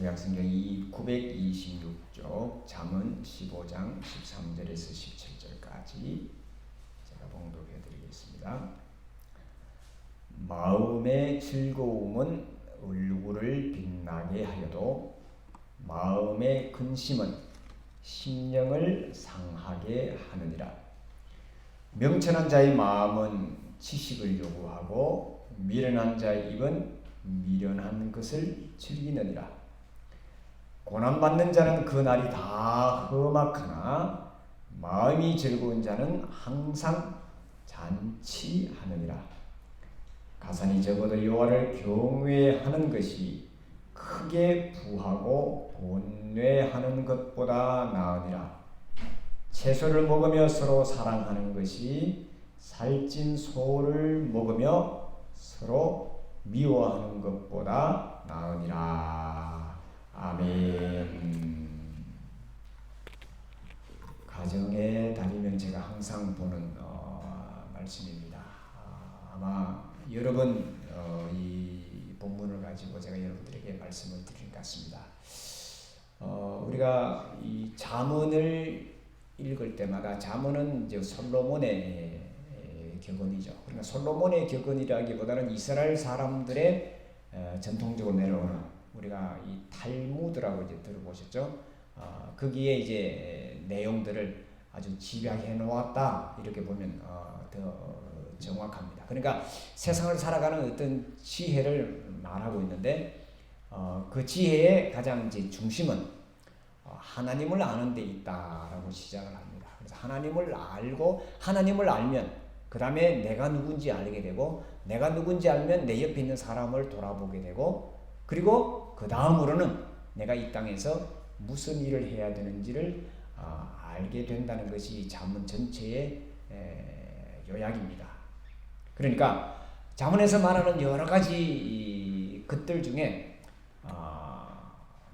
구약성경이 926쪽 잠언 15장 13절에서 17절까지 제가 봉독해 드리겠습니다. 마음의 즐거움은 얼굴을 빛나게 하여도 마음의 근심은 심령을 상하게 하느니라. 명철한 자의 마음은 지식을 요구하고 미련한 자의 입은 미련한 것을 즐기느니라. 고난받는 자는 그 날이 다 험악하나 마음이 즐거운 자는 항상 잔치하느니라. 가산이 적어도 여호와를 경외하는 것이 크게 부하고 본뇌하는 것보다 나으니라. 채소를 먹으며 서로 사랑하는 것이 살찐 소를 먹으며 서로 미워하는 것보다 나으니라. 아멘. 가정의 달이면 제가 항상 보는 말씀입니다. 아마 여러분 이 본문을 가지고 제가 여러분들에게 말씀을 드릴 것 같습니다. 우리가 이 잠언을 읽을 때마다 잠언은 이제 솔로몬의 격언이죠. 그러니까 솔로몬의 격언이라기보다는 이스라엘 사람들의 전통적으로 내려오는 우리가 이 탈무드라고 이제 들어보셨죠? 거기에 이제 내용들을 아주 집약해 놓았다 이렇게 보면 더 정확합니다. 그러니까 세상을 살아가는 어떤 지혜를 말하고 있는데 그 지혜의 가장 이제 중심은 하나님을 아는 데 있다라고 시작을 합니다. 그래서 하나님을 알고 하나님을 알면 그 다음에 내가 누군지 알게 되고 내가 누군지 알면 내 옆에 있는 사람을 돌아보게 되고 그리고 그 다음으로는 내가 이 땅에서 무슨 일을 해야 되는지를 알게 된다는 것이 잠언 전체의 요약입니다. 그러니까 잠언에서 말하는 여러 가지 것들 중에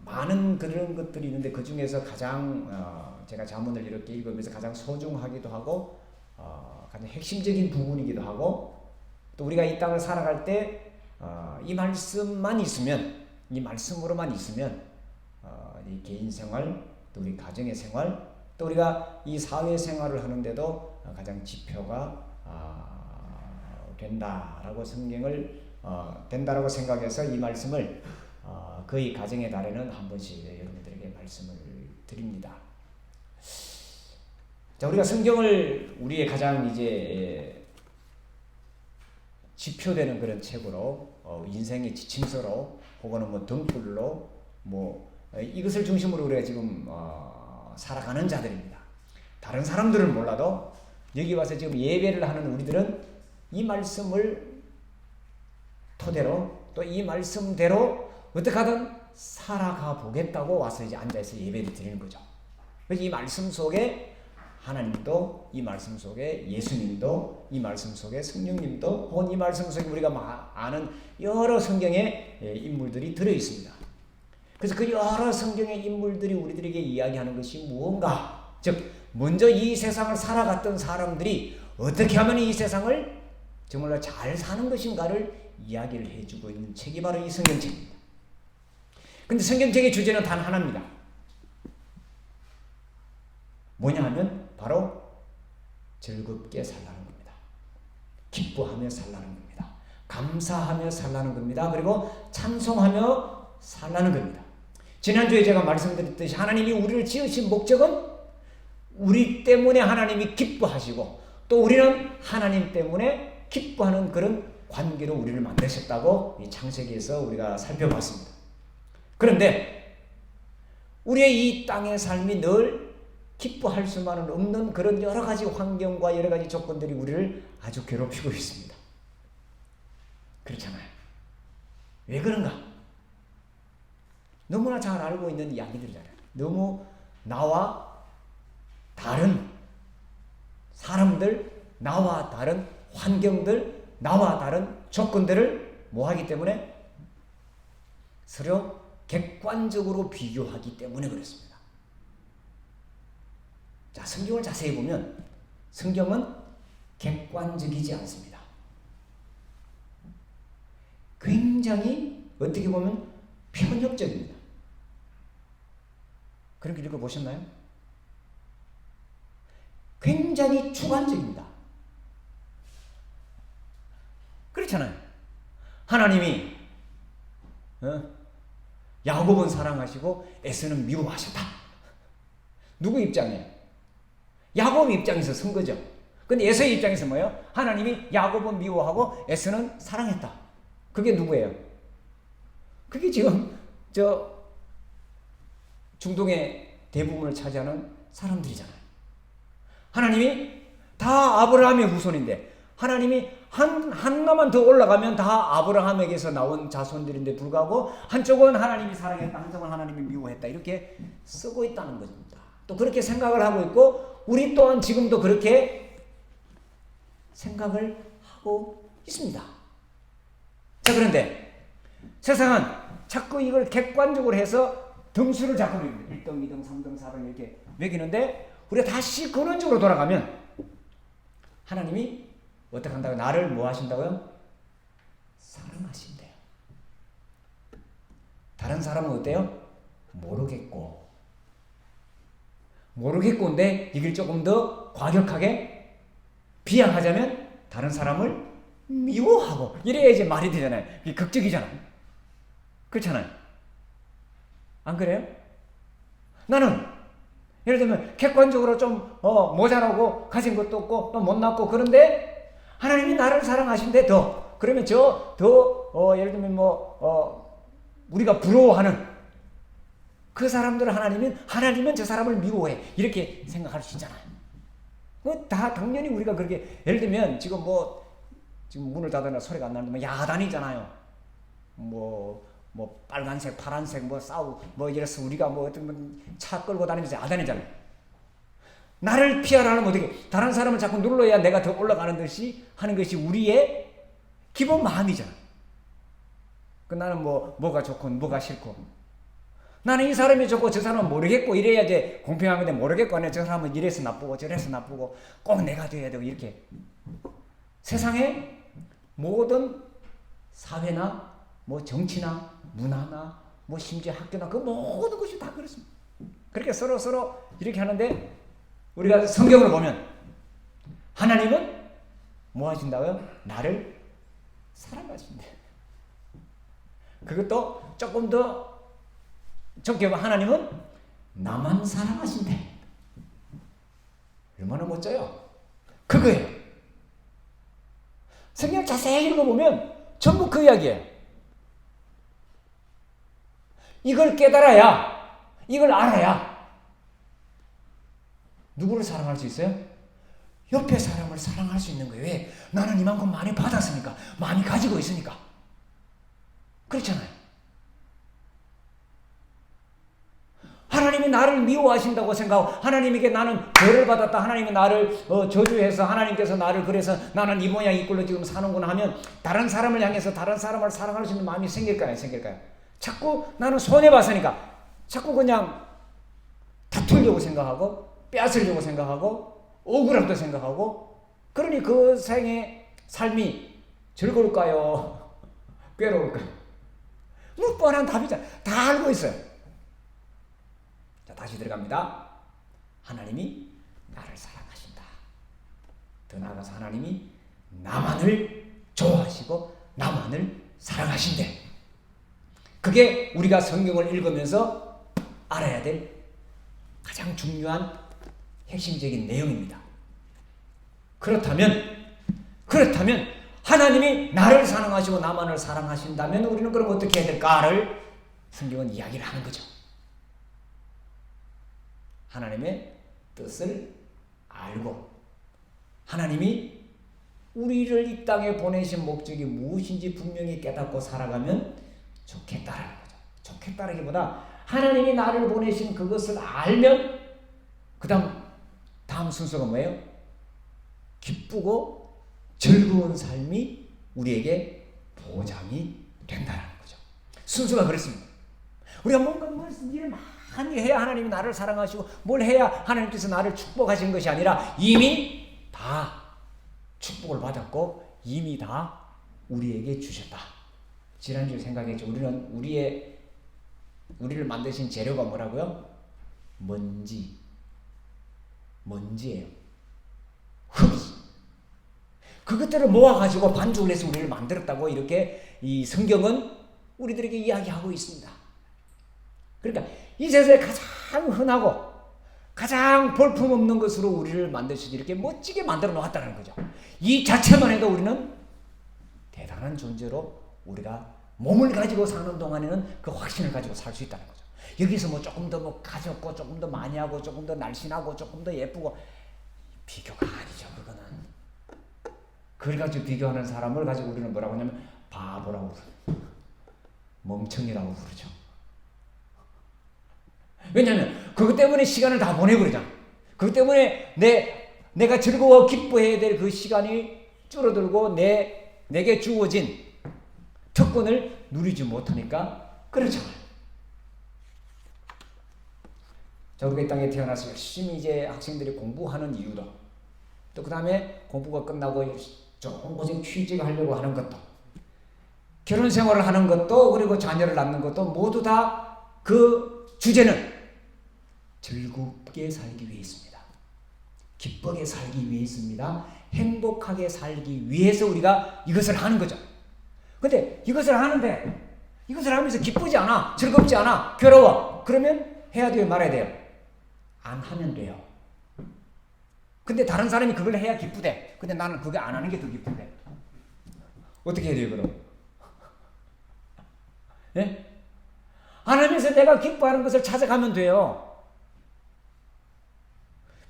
많은 그런 것들이 있는데 그 중에서 가장 제가 잠언을 이렇게 읽으면서 가장 소중하기도 하고 가장 핵심적인 부분이기도 하고 또 우리가 이 땅을 살아갈 때 이 말씀만 있으면 이 말씀으로만 있으면 이 개인 생활 또 우리 가정의 생활 또 우리가 이 사회 생활을 하는데도 가장 지표가 된다라고 성경을 된다라고 생각해서 이 말씀을 거의 가정의 달에는 한 번씩 여러분들에게 말씀을 드립니다. 자, 우리가 성경을 우리의 가장 이제 지표되는 그런 책으로 인생의 지침서로 혹은 뭐 등불로 뭐 이것을 중심으로 우리가 지금 살아가는 자들입니다. 다른 사람들은 몰라도 여기 와서 지금 예배를 하는 우리들은 이 말씀을 토대로 또 이 말씀대로 어떻게 하든 살아가 보겠다고 와서 이제 앉아서 예배를 드리는 거죠. 그래서 이 말씀 속에 하나님도 이 말씀 속에 예수님도 이 말씀 속에 성령님도 혹은 이 말씀 속에 우리가 아는 여러 성경의 인물들이 들어 있습니다. 그래서 그 여러 성경의 인물들이 우리들에게 이야기하는 것이 무언가, 즉 먼저 이 세상을 살아갔던 사람들이 어떻게 하면 이 세상을 정말로 잘 사는 것인가를 이야기를 해주고 있는 책이 바로 이 성경책입니다. 근데 성경책의 주제는 단 하나입니다. 뭐냐 하면 바로 즐겁게 살라는 겁니다. 기뻐하며 살라는 겁니다. 감사하며 살라는 겁니다. 그리고 찬송하며 살라는 겁니다. 지난주에 제가 말씀드렸듯이 하나님이 우리를 지으신 목적은 우리 때문에 하나님이 기뻐하시고 또 우리는 하나님 때문에 기뻐하는 그런 관계로 우리를 만드셨다고 이 창세기에서 우리가 살펴봤습니다. 그런데 우리의 이 땅의 삶이 늘 기뻐할 수만은 없는 그런 여러 가지 환경과 여러 가지 조건들이 우리를 아주 괴롭히고 있습니다. 그렇잖아요. 왜 그런가? 너무나 잘 알고 있는 이야기들이잖아요. 너무 나와 다른 사람들, 나와 다른 환경들, 나와 다른 조건들을 뭐 하기 때문에? 서로 객관적으로 비교하기 때문에 그렇습니다. 자, 성경을 자세히 보면 성경은 객관적이지 않습니다. 굉장히 어떻게 보면 편협적입니다. 그렇게 읽어보셨나요? 굉장히 주관적입니다. 그렇잖아요. 하나님이 야곱은 사랑하시고 에서는 미워하셨다. 누구 입장이에요? 야곱 입장에서 쓴 거죠. 근데 에서의 입장에서 뭐예요? 하나님이 야곱은 미워하고 에서는 사랑했다. 그게 누구예요? 그게 지금 중동의 대부분을 차지하는 사람들이잖아요. 하나님이 다 아브라함의 후손인데 하나님이 하나만 더 올라가면 다 아브라함에게서 나온 자손들인데 불구하고 한쪽은 하나님이 사랑했다, 한쪽은 하나님이 미워했다 이렇게 쓰고 있다는 겁니다. 또 그렇게 생각을 하고 있고 우리 또한 지금도 그렇게 생각을 하고 있습니다. 자, 그런데 세상은 자꾸 이걸 객관적으로 해서 등수를 자꾸 매깁니다. 1등, 2등, 3등, 4등 이렇게 매기는데 우리가 다시 근원적으로 돌아가면 하나님이 어떻게 한다고요? 나를 뭐 하신다고요? 사랑하신대요. 다른 사람은 어때요? 모르겠고인데 이걸 조금 더 과격하게 비약하자면 다른 사람을 미워하고 이래야 이제 말이 되잖아요. 이게 극적이잖아요. 그렇잖아요. 안 그래요? 나는 예를 들면 객관적으로 좀 모자라고 가진 것도 없고 또 못났고 그런데 하나님이 나를 사랑하신데 더 그러면 예를 들면 우리가 부러워하는 그 사람들을 하나님은 저 사람을 미워해 이렇게 생각할 수 있잖아요. 다 당연히 우리가 그렇게 예를 들면 지금 문을 닫아놔 소리가 안 나는데 야단이잖아요. 빨간색, 파란색, 이래서 우리가 어떤 차 끌고 다니면서 야단이잖아요. 나를 피하라면 어떻게, 다른 사람을 자꾸 눌러야 내가 더 올라가는 듯이 하는 것이 우리의 기본 마음이잖아. 나는 뭐가 좋고, 뭐가 싫고. 나는 이 사람이 좋고, 저 사람은 모르겠고, 이래야지 공평한 건데 모르겠고, 아니야. 저 사람은 이래서 나쁘고, 저래서 나쁘고, 꼭 내가 돼야 되고, 이렇게. 세상의 모든 사회나, 정치나, 문화나, 심지어 학교나, 그 모든 것이 다 그렇습니다. 그렇게 서로 이렇게 하는데, 우리가 성경을 보면, 하나님은 뭐 하신다고요? 나를 사랑하신대. 그것도 조금 더 적게 보면 하나님은 나만 사랑하신대. 얼마나 멋져요? 그거예요. 성경을 자세히 읽어보면 전부 그 이야기예요. 이걸 깨달아야, 이걸 알아야 누구를 사랑할 수 있어요? 옆에 사람을 사랑할 수 있는 거예요. 왜? 나는 이만큼 많이 받았으니까, 많이 가지고 있으니까. 그렇잖아요. 하나님이 나를 미워하신다고 생각하고 하나님에게 나는 죄를 받았다. 하나님이 나를 저주해서 하나님께서 나를 그래서 나는 이 모양 이 꼴로 지금 사는구나 하면 다른 사람을 향해서 다른 사람을 사랑할 수 있는 마음이 생길까요? 자꾸 나는 손해봤으니까 자꾸 그냥 다투려고 생각하고 빼앗으려고 생각하고 억울하다고 생각하고 그러니 그 생의 삶이 즐거울까요? 괴로울까요? 뻔한 답이잖아. 다 알고 있어요. 자, 다시 들어갑니다. 하나님이 나를 사랑하신다. 더 나아가서 하나님이 나만을 좋아하시고 나만을 사랑하신대. 그게 우리가 성경을 읽으면서 알아야 될 가장 중요한 핵심적인 내용입니다. 그렇다면 하나님이 나를 사랑하시고 나만을 사랑하신다면 우리는 그럼 어떻게 해야 될까를 성경은 이야기를 하는 거죠. 하나님의 뜻을 알고 하나님이 우리를 이 땅에 보내신 목적이 무엇인지 분명히 깨닫고 살아가면 좋겠다라는 거죠. 좋겠다라기보다 하나님이 나를 보내신 그것을 알면 다음 순서가 뭐예요? 기쁘고 즐거운 삶이 우리에게 보장이 된다는 거죠. 순서가 그렇습니다. 우리가 뭔가 일을 많이 해야 하나님이 나를 사랑하시고 뭘 해야 하나님께서 나를 축복하신 것이 아니라 이미 다 축복을 받았고 이미 다 우리에게 주셨다. 지난주에 생각했죠. 우리를 만드신 재료가 뭐라고요? 먼지예요. 흙이. 그것들을 모아가지고 반죽을 해서 우리를 만들었다고 이렇게 이 성경은 우리들에게 이야기하고 있습니다. 그러니까 이 세상에 가장 흔하고 가장 볼품없는 것으로 우리를 만드셔서 이렇게 멋지게 만들어 놓았다는 거죠. 이 자체만 해도 우리는 대단한 존재로 우리가 몸을 가지고 사는 동안에는 그 확신을 가지고 살 수 있다는 거죠. 여기서 뭐 조금 더 뭐 가졌고 조금 더 많이 하고 조금 더 날씬하고 조금 더 예쁘고 비교가 아니죠. 그거는. 그걸 가지고 비교하는 사람을 가지고 우리는 뭐라고 하냐면 바보라고 부르죠. 멍청이라고 부르죠. 왜냐하면 그것 때문에 시간을 다 보내버리잖아. 그것 때문에 내가 즐거워 기뻐해야 될 그 시간이 줄어들고 내게 주어진 특권을 누리지 못하니까 그렇잖아요. 자, 우리가 이 땅에 태어나서 열심히 이제 학생들이 공부하는 이유도, 또 그 다음에 공부가 끝나고 좋은 곳에 취직하려고 하는 것도, 결혼 생활을 하는 것도, 그리고 자녀를 낳는 것도 모두 다 그 주제는 즐겁게 살기 위해서입니다. 기쁘게 살기 위해서입니다. 행복하게 살기 위해서 우리가 이것을 하는 거죠. 근데 이것을 하는데 이것을 하면서 기쁘지 않아, 즐겁지 않아, 괴로워. 그러면 해야 돼요, 말아야 돼요? 안 하면 돼요. 근데 다른 사람이 그걸 해야 기쁘대. 근데 나는 그게 안 하는 게 더 기쁘대. 어떻게 해야 돼요, 그럼? 네? 안 하면서 내가 기뻐하는 것을 찾아가면 돼요.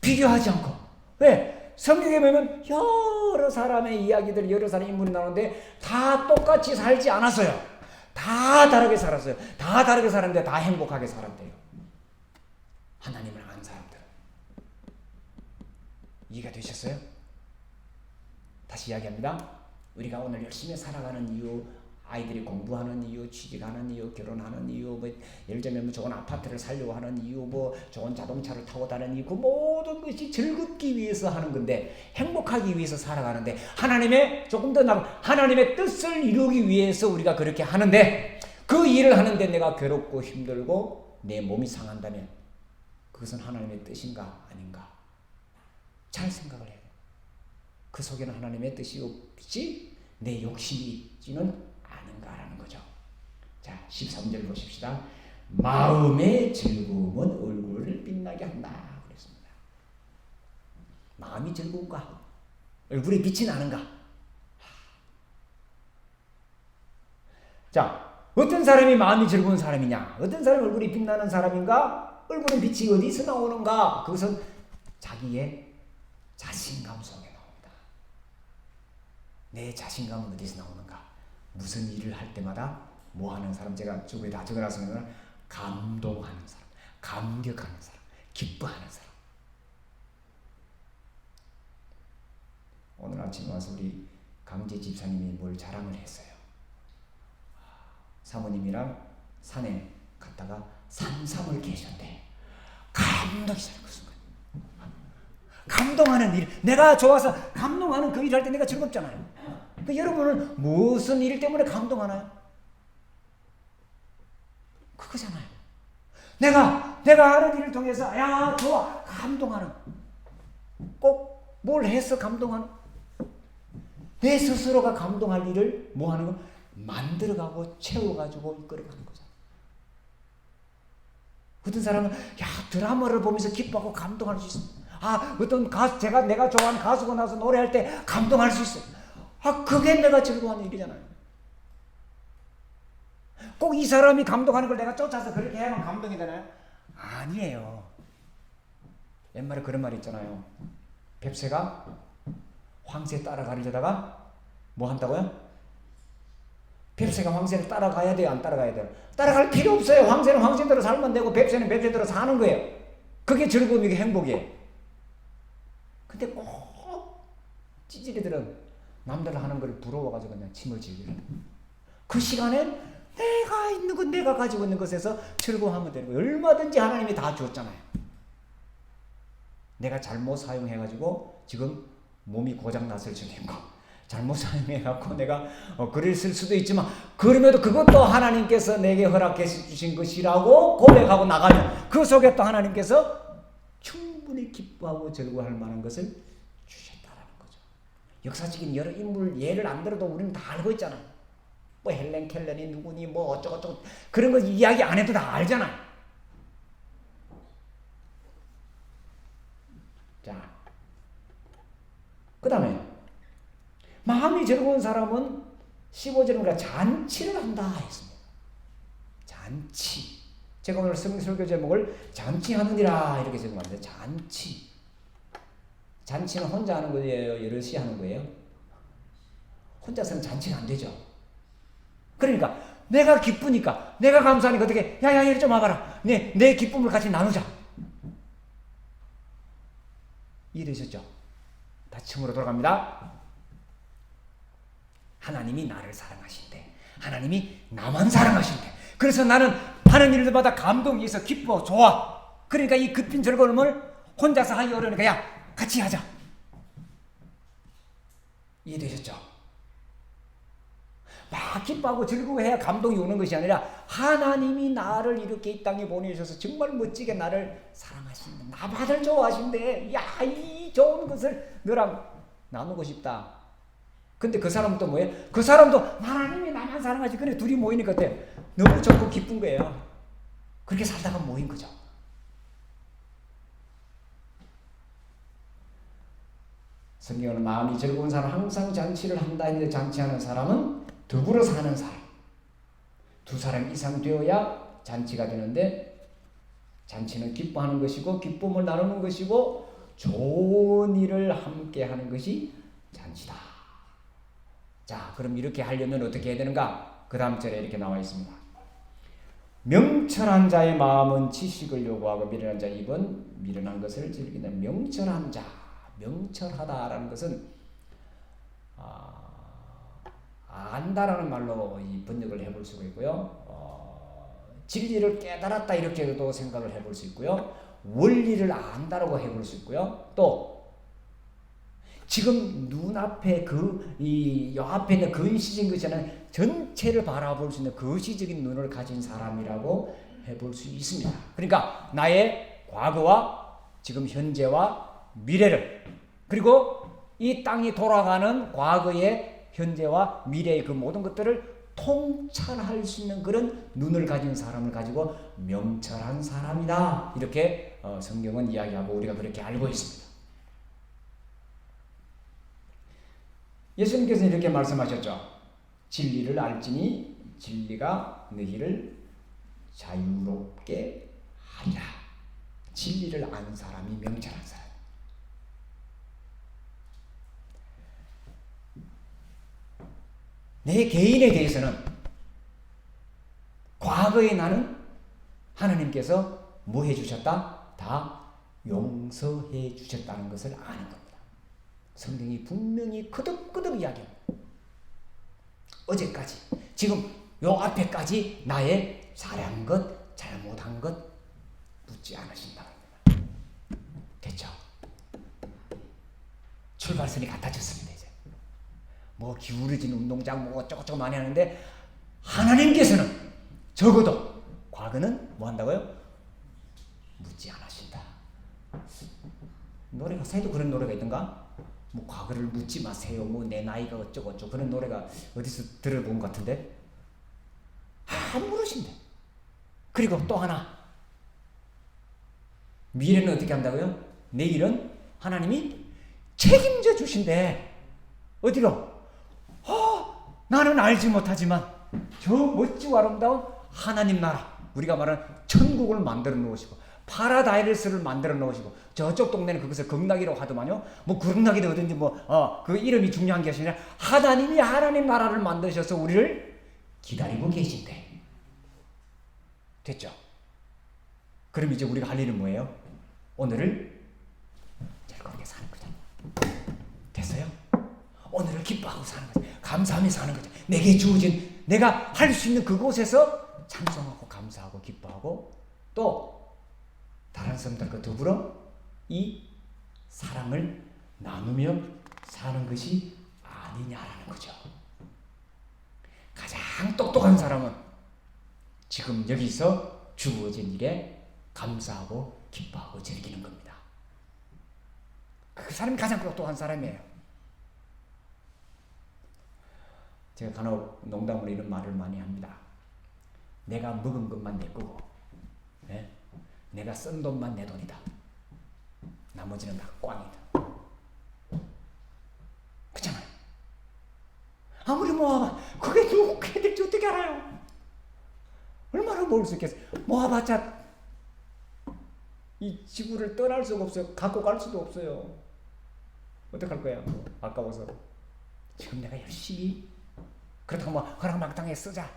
비교하지 않고. 왜? 성경에 보면 여러 사람의 이야기들, 여러 사람의 인물이 나오는데 다 똑같이 살지 않았어요. 다 다르게 살았어요. 다 다르게 살았는데 다 행복하게 살았대요. 하나님을 아는 사람들. 이해가 되셨어요? 다시 이야기합니다. 우리가 오늘 열심히 살아가는 이유, 아이들이 공부하는 이유, 취직하는 이유, 결혼하는 이유, 뭐 예를 들면 좋은 아파트를 살려고 하는 이유, 뭐 좋은 자동차를 타고 다니는 이유, 그 모든 것이 즐겁기 위해서 하는 건데, 행복하기 위해서 살아가는데, 하나님의 뜻을 이루기 위해서 우리가 그렇게 하는데, 그 일을 하는데 내가 괴롭고 힘들고 내 몸이 상한다면 그것은 하나님의 뜻인가 아닌가? 잘 생각을 해요. 그 속에는 하나님의 뜻이 없이 내 욕심이 있지는 아닌가라는 거죠. 자, 13절 보십시다. 마음의 즐거움은 얼굴을 빛나게 한다 그랬습니다. 마음이 즐거운가? 얼굴에 빛이 나는가? 자, 어떤 사람이 마음이 즐거운 사람이냐? 어떤 사람이 얼굴이 빛나는 사람인가? 얼굴은 빛이 어디서 나오는가? 그것은 자기의 자신감 속에 나옵니다. 내 자신감은 어디서 나오는가? 무슨 일을 할 때마다 뭐 하는 사람, 제가 저거에 다 적어놨으면 감동하는 사람, 감격하는 사람, 기뻐하는 사람. 오늘 아침에 와서 우리 강재 집사님이 뭘 자랑을 했어요. 사모님이랑 산에 갔다가 산삼을 캐셨대. 감동이 잘 그 순간. 감동하는 일, 내가 좋아서 감동하는 그 일을 할 때 내가 즐겁잖아요. 그 여러분은 무슨 일 때문에 감동하나요? 그거잖아요. 내가 하는 일을 통해서 야 좋아 감동하는, 꼭 뭘 해서 감동하는, 내 스스로가 감동할 일을 뭐 하는 거 만들어가고 채워가지고 이끌어가는 거잖아. 어떤 사람은 야 드라마를 보면서 기뻐하고 감동할 수 있어. 어떤 가수, 내가 좋아하는 가수가 나와서 노래할 때 감동할 수 있어. 그게 내가 즐거워하는 일이잖아요. 꼭 이 사람이 감동하는 걸 내가 쫓아서 그렇게 해야만 감동이 되나요? 아니에요. 옛말에 그런 말 있잖아요. 뱁새가 황새 따라가려다가 뭐 한다고요? 뱁새가 황새를 따라가야 돼요? 안 따라가야 돼요? 따라갈 필요 없어요. 황새는 황새대로 살면 되고 뱁새는 뱁새대로 사는 거예요. 그게 즐거움이고 행복이에요. 근데 꼭 찌질이들은 남들 하는 걸 부러워가지고 그냥 침을 질리는. 그 시간에 내가 있는 것, 내가 가지고 있는 것에서 즐거워하면 되는 거예요. 얼마든지 하나님이 다 줬잖아요. 내가 잘못 사용해가지고 지금 몸이 고장났을 적인 거, 잘못 사용해갖고 내가 그랬을 수도 있지만 그럼에도 그것도 하나님께서 내게 허락해 주신 것이라고 고백하고 나가면 그 속에 또 하나님께서 충분히 기뻐하고 즐거워할 만한 것을 주셨다라는 거죠. 역사적인 여러 인물 예를 안 들어도 우리는 다 알고 있잖아요. 뭐 헬렌 켈런이 누구니 뭐 어쩌고저쩌고 그런 거 이야기 안 해도 다 알잖아요. 자, 그 다음에 마음이 즐거운 사람은 15절에 잔치를 한다 했습니다. 잔치. 제가 오늘 설교 제목을 잔치하느니라 이렇게 적어봤는데 잔치. 잔치는 혼자 하는 거예요? 여럿이 하는 거예요? 혼자서는 잔치가 안 되죠. 그러니까 내가 기쁘니까 내가 감사하니까 어떻게 야야 이리 좀 와봐라. 내 기쁨을 같이 나누자. 이해되셨죠? 다시 처음으로 돌아갑니다. 하나님이 나를 사랑하신대. 하나님이 나만 사랑하신대. 그래서 나는 하는 일들마다 감동이 있어. 기뻐. 좋아. 그러니까 이 급힌 즐거움을 혼자서 하기 어려우니까 야 같이 하자. 이해되셨죠? 막 기뻐하고 즐거워해야 감동이 오는 것이 아니라 하나님이 나를 이렇게 이 땅에 보내주셔서 정말 멋지게 나를 사랑하신다. 나만을 좋아하신대. 야, 이 좋은 것을 너랑 나누고 싶다. 근데 그 사람은 또 뭐예요? 그 사람도 하나님이 나만 사랑하시. 그래 둘이 모이니까 어때? 너무 좋고 기쁜 거예요. 그렇게 살다가 모인 거죠. 성경은 마음이 즐거운 사람 항상 잔치를 한다 했는데 잔치하는 사람은 더불어 사는 사람. 두 사람 이상 되어야 잔치가 되는데 잔치는 기뻐하는 것이고 기쁨을 나누는 것이고 좋은 일을 함께 하는 것이 잔치다. 자, 그럼 이렇게 하려면 어떻게 해야 되는가? 그 다음 절에 이렇게 나와 있습니다. 명철한 자의 마음은 지식을 요구하고 미련한 자의 입은 미련한 것을 즐기는. 명철한 자, 명철하다라는 것은 안다라는 말로 이 번역을 해볼 수가 있고요. 진리를 깨달았다 이렇게도 생각을 해볼 수 있고요. 원리를 안다라고 해볼 수 있고요. 또 지금 눈앞에 요 앞에 있는 근시적인 것이 아니라 전체를 바라볼 수 있는 거시적인 눈을 가진 사람이라고 해볼 수 있습니다. 그러니까 나의 과거와 지금 현재와 미래를 그리고 이 땅이 돌아가는 과거의 현재와 미래의 그 모든 것들을 통찰할 수 있는 그런 눈을 가진 사람을 가지고 명철한 사람이다. 이렇게 성경은 이야기하고 우리가 그렇게 알고 있습니다. 예수님께서는 이렇게 말씀하셨죠. 진리를 알지니 진리가 너희를 자유롭게 하리라. 진리를 아는 사람이 명철한 사람. 내 개인에 대해서는 과거에 나는 하나님께서 뭐 해주셨다? 다 용서해 주셨다는 것을 아는 겁니다. 성경이 분명히 거듭거듭 이야기합니다. 어제까지 지금 요 앞에까지 나의 잘한 것 잘못한 것 묻지 않으신다. 됐죠? 출발선이 같아졌습니다. 이제 뭐 기울어진 운동장 뭐 어쩌고저쩌고 많이 하는데 하나님께서는 적어도 과거는 뭐 한다고요? 묻지 않으신다. 노래 가사에도 그런 노래가 있던가? 뭐 과거를 묻지 마세요. 뭐 내 나이가 어쩌고저쩌고 그런 노래가 어디서 들어본 것 같은데 안 물으신대. 그리고 또 하나 미래는 어떻게 한다고요? 내일은 하나님이 책임져 주신대. 어디로? 나는 알지 못하지만 저 멋지고 아름다운 하나님 나라 우리가 말하는 천국을 만들어 놓으시고 파라다이스를 만들어 놓으시고 저쪽 동네는 그것을 극락이라고 하더만요. 뭐 극락이든 어딘지 그 이름이 중요한 것이 아니라 하나님이 하나님 나라를 만드셔서 우리를 기다리고 계신대. 됐죠? 그럼 이제 우리가 할 일은 뭐예요? 오늘을 즐겁게 사는 거죠. 됐어요? 오늘을 기뻐하고 사는 거죠. 감사하며 사는 거죠. 내게 주어진 내가 할 수 있는 그곳에서 찬송하고 감사하고 기뻐하고 또 다른 사람들과 더불어 이 사랑을 나누며 사는 것이 아니냐라는 거죠. 가장 똑똑한 사람은 지금 여기서 주어진 일에 감사하고 기뻐하고 즐기는 겁니다. 그 사람이 가장 똑똑한 사람이에요. 제가 간혹 농담으로 이런 말을 많이 합니다. 내가 먹은 것만 내 거고, 네? 내가 쓴 돈만 내 돈이다. 나머지는 다 꽝이다. 그렇잖아요. 아무리 모아봐, 그게 누구 될지 어떻게 알아요? 얼마나 모을 수 있겠어요? 모아봤자 이 지구를 떠날 수가 없어요. 갖고 갈 수도 없어요. 어떡할 거야? 아까워서. 지금 내가 열심히 그렇다고 뭐 허락마땅하게 쓰자.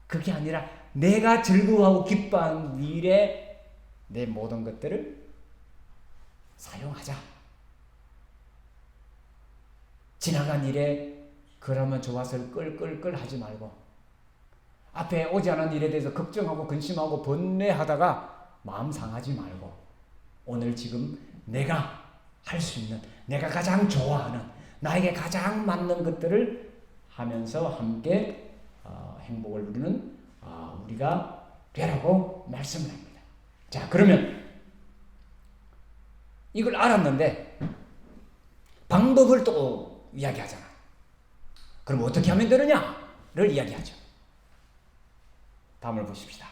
그게 아니라 내가 즐거워하고 기뻐하는 일에 내 모든 것들을 사용하자. 지나간 일에 그러면 좋아서 끌끌끌 하지 말고 앞에 오지 않은 일에 대해서 걱정하고 근심하고 번뇌하다가 마음 상하지 말고 오늘 지금 내가 할 수 있는, 내가 가장 좋아하는, 나에게 가장 맞는 것들을 하면서 함께 행복을 누리는 우리가 되라고 말씀을 합니다. 자, 그러면 이걸 알았는데 방법을 또 이야기하잖아. 그럼 어떻게 하면 되느냐를 이야기하죠. 다음을 보십시다.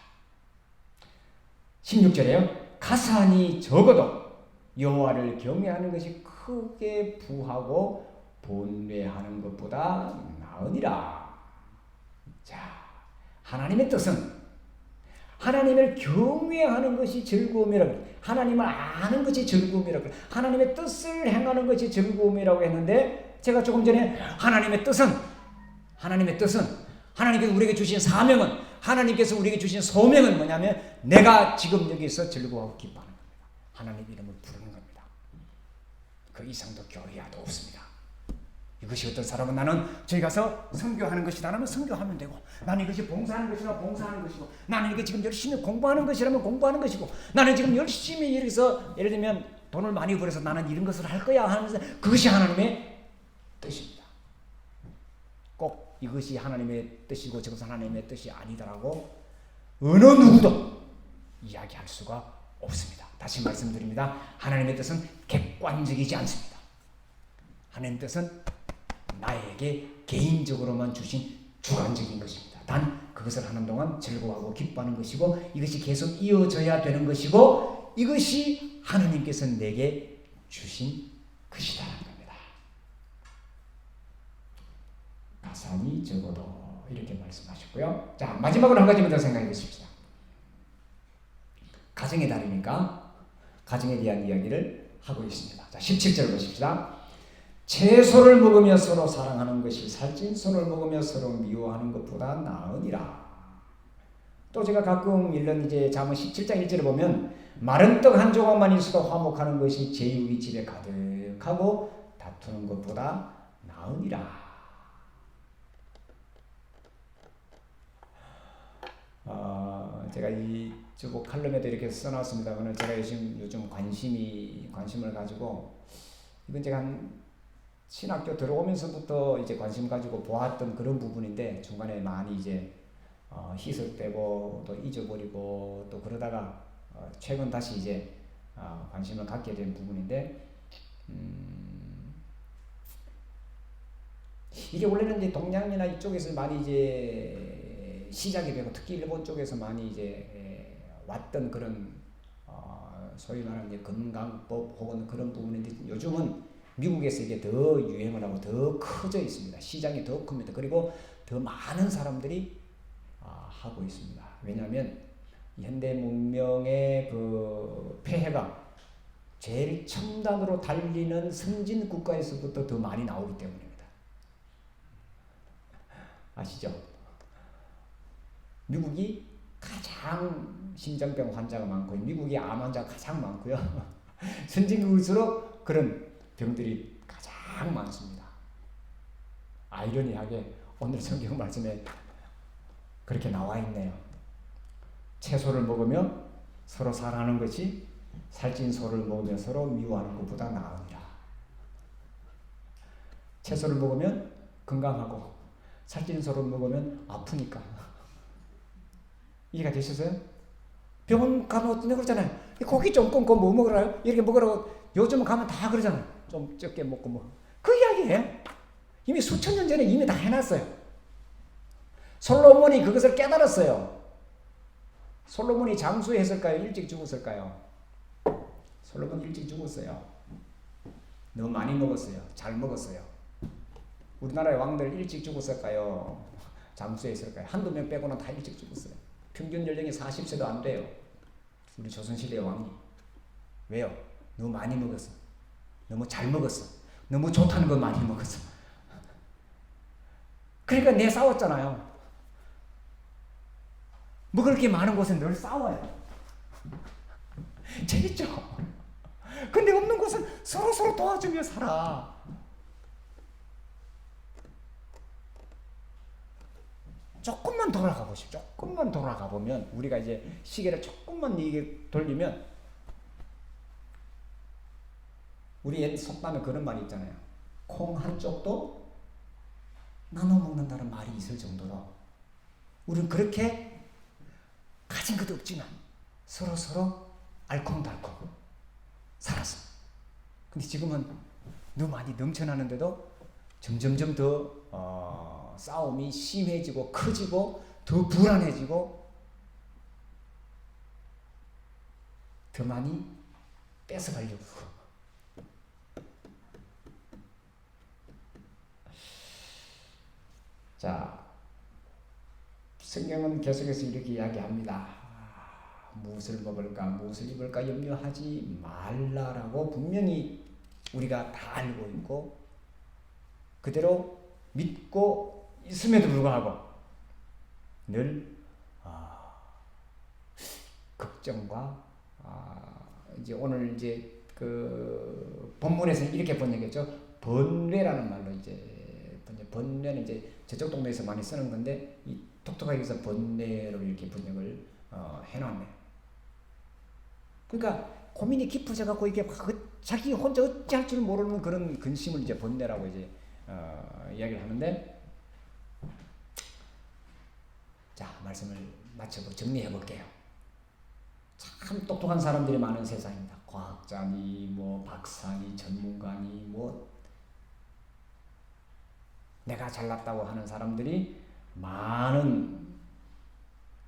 16절에요. 가산이 적어도 여호와를 경외하는 것이 크게 부하고 본뇌하는 것보다 나으니라. 자, 하나님의 뜻은 하나님을 경외하는 것이 즐거움이라고, 하나님을 아는 것이 즐거움이라고, 하나님의 뜻을 행하는 것이 즐거움이라고 했는데, 제가 조금 전에 하나님의 뜻은 하나님께서 우리에게 주신 사명은, 하나님께서 우리에게 주신 소명은 뭐냐면 내가 지금 여기서 즐거워하고 기뻐하는 겁니다. 하나님 이름을 부르는 겁니다. 그 이상도 교리야도 없습니다. 이것이 어떤 사람은 나는 저기 가서 선교하는 것이라면 선교하면 되고, 나는 이것이 봉사하는 것이라면 봉사하는 것이고, 나는 이게 지금 열심히 공부하는 것이라면 공부하는 것이고, 나는 지금 열심히 여기서 예를 들면 돈을 많이 벌어서 나는 이런 것을 할 거야 하면서 그것이 하나님의 뜻입니다. 꼭 이것이 하나님의 뜻이고 저것은 하나님의 뜻이 아니다라고 어느 누구도 이야기할 수가 없습니다. 다시 말씀드립니다. 하나님의 뜻은 객관적이지 않습니다. 하나님의 뜻은 나에게 개인적으로만 주신 주관적인 것입니다. 단 그것을 하는 동안 즐거워하고 기뻐하는 것이고, 이것이 계속 이어져야 되는 것이고, 이것이 하나님께서 내게 주신 것이다라는 겁니다. 가산이 적어도 이렇게 말씀하셨고요. 자, 마지막으로 한 가지만 더 생각해 보십시다. 가정의 달이니까 가정에 대한 이야기를 하고 있습니다. 자, 17절 보십시다. 채소를 먹으며 서로 사랑하는 것이 살찐 소를 먹으며 서로 미워하는 것보다 나으니라. 또 제가 가끔 읽는 이제 잠언 17장 1절에 보면 마른 떡 한 조각만 있어도 화목하는 것이 제육이 집에 가득하고 다투는 것보다 나으니라. 제가 이 주보 칼럼에도 이렇게 써놨습니다만, 제가 요즘 관심을 가지고, 이건 제가 한 신학교 들어오면서부터 이제 관심 가지고 보았던 그런 부분인데, 중간에 많이 이제 희석되고 또 잊어버리고 또 그러다가 최근 다시 이제 관심을 갖게 된 부분인데, 이게 원래는 이제 동양이나 이쪽에서 많이 이제 시작이 되고, 특히 일본 쪽에서 많이 이제 왔던 그런 소위 말하는 이제 건강법 혹은 그런 부분인데, 요즘은 미국에서 이게 더 유행을 하고 더 커져 있습니다. 시장이 더 큽니다. 그리고 더 많은 사람들이 하고 있습니다. 왜냐하면 현대 문명의 그 폐해가 제일 첨단으로 달리는 선진 국가에서부터 더 많이 나오기 때문입니다. 아시죠? 미국이 가장 심장병 환자가 많고, 미국이 암 환자가 가장 많고요. 선진국일수록 그런 병들이 가장 많습니다. 아이러니하게 오늘 성경 말씀에 그렇게 나와 있네요. 채소를 먹으며 서로 사랑하는 것이 살찐 소를 먹으며 서로 미워하는 것보다 나으니라. 채소를 먹으면 건강하고 살찐 소를 먹으면 아프니까. 이해가 되셨어요? 병원 가면 어떤 애 그러잖아요. 고기 좀 끊고 뭐 먹으라요? 이렇게 먹으라고. 요즘 가면 다 그러잖아요. 좀 적게 먹고 뭐. 그 이야기예요. 이미 수천 년 전에 이미 다 해놨어요. 솔로몬이 그것을 깨달았어요. 솔로몬이 장수했을까요? 일찍 죽었을까요? 솔로몬 일찍 죽었어요. 너무 많이 먹었어요. 잘 먹었어요. 우리나라의 왕들 일찍 죽었을까요? 장수했을까요? 한두 명 빼고는 다 일찍 죽었어요. 평균 연령이 40세도 안 돼요. 우리 조선시대의 왕이. 왜요? 너무 많이 먹었어. 너무 잘 먹었어. 너무 좋다는 거 많이 먹었어. 그러니까 내 싸웠잖아요. 먹을 게 많은 곳은 늘 싸워요. 재밌죠? 근데 없는 곳은 서로 도와주며 살아. 조금만 돌아가 보십시오. 조금만 돌아가 보면 우리가 이제 시계를 조금만 이게 돌리면 우리 옛 속담에 그런 말이 있잖아요. 콩 한쪽도 나눠 먹는다는 말이 있을 정도로 우리는 그렇게 가진 것도 없지만 서로 알콩달콩 살았어. 근데 지금은 너무 많이 넘쳐나는데도 점점점 더 싸움이 심해지고 커지고 더 불안해지고 더 많이 뺏어가려고. 자, 성경은 계속해서 이렇게 이야기합니다. 무엇을 먹을까, 무엇을 입을까 염려하지 말라라고 분명히 우리가 다 알고 있고 그대로 믿고 있음에도 불구하고 늘 걱정과 이제 오늘 이제 그 본문에서는 이렇게 번역했죠. 번뇌라는 말로 이제 번뇌는 이제 저쪽 동네에서 많이 쓰는 건데 이 똑똑하게 해서 번뇌로 이렇게 번역을 해놨네. 그러니까 고민이 깊어져 갖고 이게 자기 혼자 어찌할 줄 모르는 그런 근심을 이제 번뇌라고 이제 이야기를 하는데, 자 말씀을 마치고 정리해 볼게요. 참 똑똑한 사람들이 많은 세상입니다. 과학자니 뭐 박사니 전문가니 뭐 내가 잘났다고 하는 사람들이 많은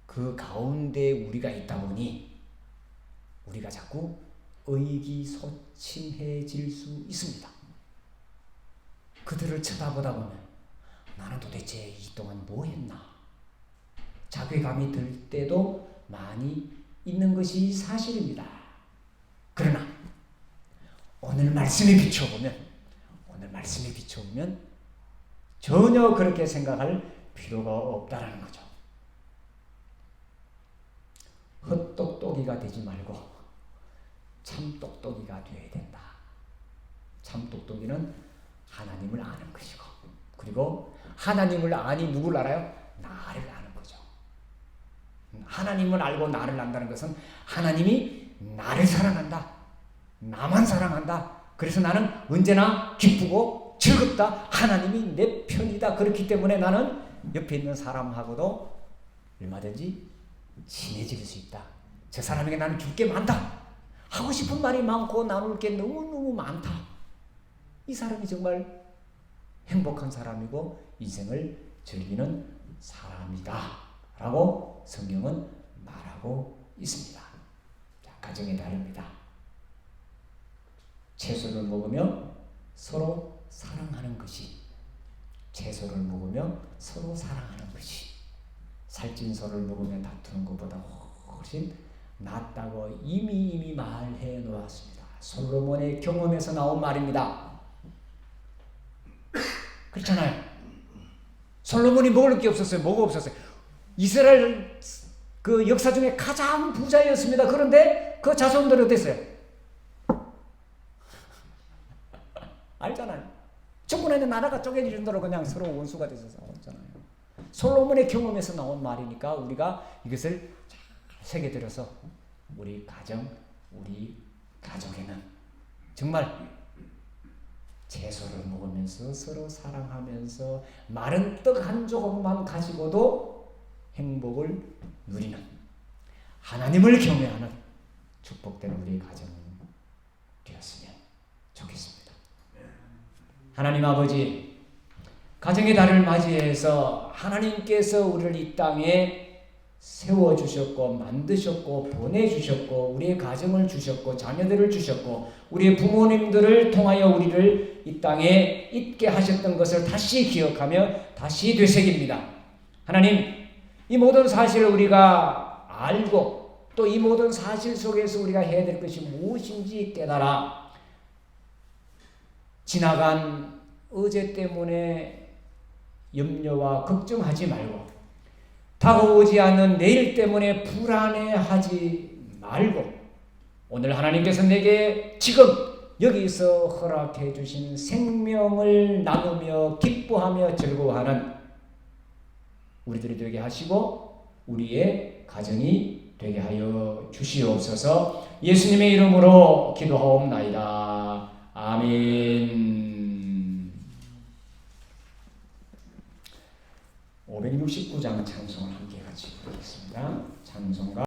그 가운데 우리가 있다 보니 우리가 자꾸 의기소침해질 수 있습니다. 그들을 쳐다보다 보면 나는 도대체 이 동안 뭐 했나? 자괴감이 들 때도 많이 있는 것이 사실입니다. 그러나 오늘 말씀에 비춰보면 전혀 그렇게 생각할 필요가 없다라는 거죠. 헛똑똑이가 되지 말고 참똑똑이가 되어야 된다. 참똑똑이는 하나님을 아는 것이고, 그리고 하나님을 아니 누굴 알아요? 나를 아는 거죠. 하나님을 알고 나를 안다는 것은 하나님이 나를 사랑한다. 나만 사랑한다. 그래서 나는 언제나 기쁘고 즐겁다. 하나님이 내 편이다. 그렇기 때문에 나는 옆에 있는 사람하고도 얼마든지 친해질 수 있다. 저 사람에게 나는 줄 게 많다. 하고 싶은 말이 많고 나눌 게 너무너무 많다. 이 사람이 정말 행복한 사람이고 인생을 즐기는 사람이다 라고 성경은 말하고 있습니다. 자, 가정의 달입니다. 채소를 먹으며 서로 사랑하는 것이, 채소를 먹으며 서로 사랑하는 것이 살찐 소를 먹으며 다투는 것보다 훨씬 낫다고 이미 말해 놓았습니다. 솔로몬의 경험에서 나온 말입니다. 그렇잖아요. 솔로몬이 먹을 게 없었어요. 뭐가 없었어요? 이스라엘 그 역사 중에 가장 부자였습니다. 그런데 그 자손들은 어땠어요? 알잖아요. 충분히 나라가 쪼개질 정도로 그냥 서로 원수가 돼서 싸웠잖아요. 솔로몬의 경험에서 나온 말이니까 우리가 이것을 잘 새겨들어서 우리 가정, 우리 가족에는 정말 채소를 먹으면서 서로 사랑하면서 마른 떡 한 조각만 가지고도 행복을 누리는 하나님을 경외하는 축복된 우리 가정 되었으면 좋겠습니다. 하나님 아버지, 가정의 달을 맞이해서 하나님께서 우리를 이 땅에 세워주셨고 만드셨고 보내주셨고 우리의 가정을 주셨고 자녀들을 주셨고 우리의 부모님들을 통하여 우리를 이 땅에 있게 하셨던 것을 다시 기억하며 다시 되새깁니다. 하나님, 이 모든 사실을 우리가 알고 또 이 모든 사실 속에서 우리가 해야 될 것이 무엇인지 깨달아 지나간 어제 때문에 염려와 걱정하지 말고 다가오지 않는 내일 때문에 불안해하지 말고 오늘 하나님께서 내게 지금 여기서 허락해 주신 생명을 나누며 기뻐하며 즐거워하는 우리들이 되게 하시고 우리의 가정이 되게 하여 주시옵소서. 예수님의 이름으로 기도하옵나이다. 아멘. 569장 찬송을 함께 같이 부르겠습니다. 찬송가